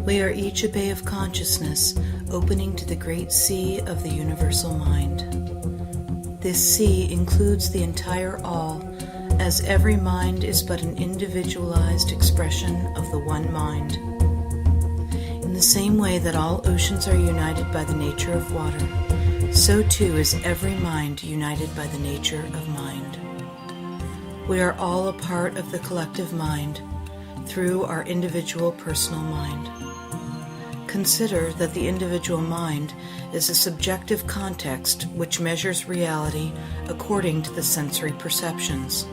We are each a bay of consciousness opening to the great sea of the universal mind. This sea includes the entire all, as every mind is but an individualized expression of the one mind. In the same way that all oceans are united by the nature of water, so too is every mind united by the nature of mind. We are all a part of the collective mind through our individual personal mind. Consider that the individual mind is a subjective context which measures reality according to the sensory perceptions.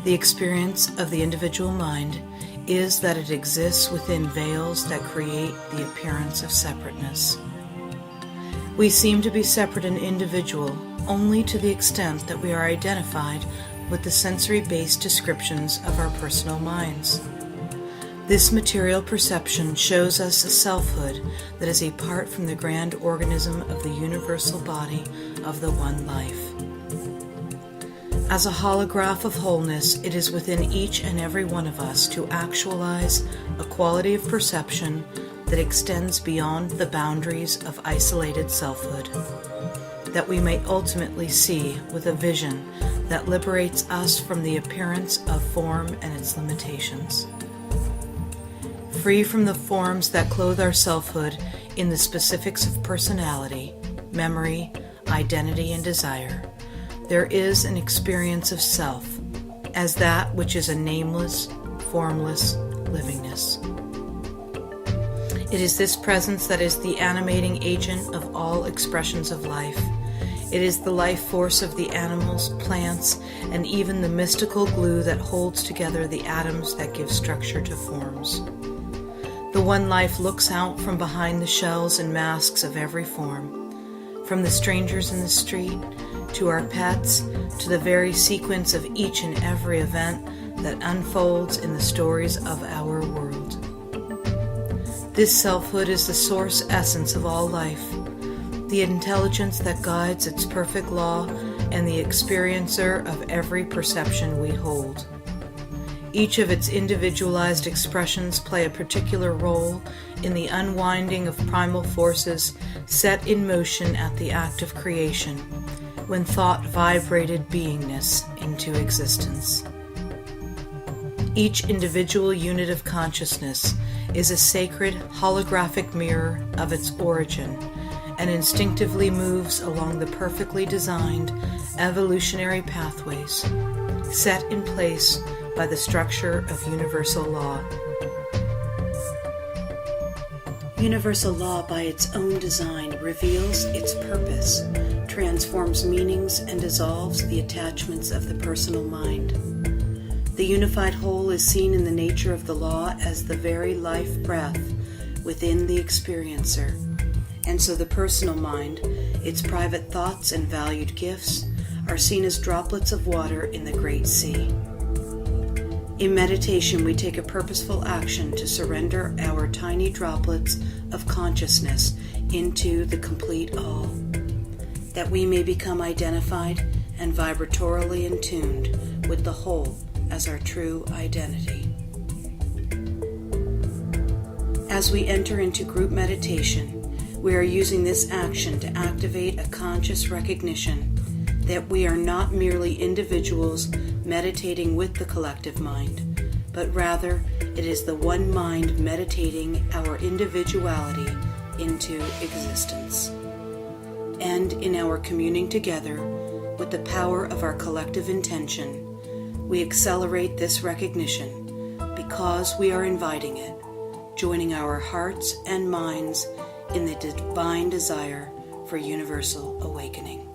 The experience of the individual mind is that it exists within veils that create the appearance of separateness. We seem to be separate and individual only to the extent that we are identified with the sensory-based descriptions of our personal minds. This material perception shows us a selfhood that is apart from the grand organism of the universal body of the one life. As a holograph of wholeness, it is within each and every one of us to actualize a quality of perception that extends beyond the boundaries of isolated selfhood, that we may ultimately see with a vision that liberates us from the appearance of form and its limitations. Free from the forms that clothe our selfhood in the specifics of personality, memory, identity, and desire, there is an experience of self as that which is a nameless, formless livingness. It is this presence that is the animating agent of all expressions of life. It is the life force of the animals, plants, and even the mystical glue that holds together the atoms that give structure to forms. The one life looks out from behind the shells and masks of every form, from the strangers in the street, to our pets, to the very sequence of each and every event that unfolds in the stories of our world. This selfhood is the source essence of all life, the intelligence that guides its perfect law and the experiencer of every perception we hold. Each of its individualized expressions play a particular role in the unwinding of primal forces set in motion at the act of creation, when thought vibrated beingness into existence. Each individual unit of consciousness is a sacred holographic mirror of its origin and instinctively moves along the perfectly designed evolutionary pathways set in place by the structure of universal law. Universal law, by its own design, reveals its purpose, transforms meanings, and dissolves the attachments of the personal mind. The unified whole is seen in the nature of the law as the very life breath within the experiencer, and so the personal mind, its private thoughts and valued gifts, are seen as droplets of water in the great sea. In meditation, we take a purposeful action to surrender our tiny droplets of consciousness into the complete all, that we may become identified and vibratorily in tuned with the whole as our true identity. As we enter into group meditation, we are using this action to activate a conscious recognition that we are not merely individuals meditating with the collective mind, but rather it is the one mind meditating our individuality into existence. And in our communing together with the power of our collective intention, we accelerate this recognition because we are inviting it, joining our hearts and minds in the divine desire for universal awakening.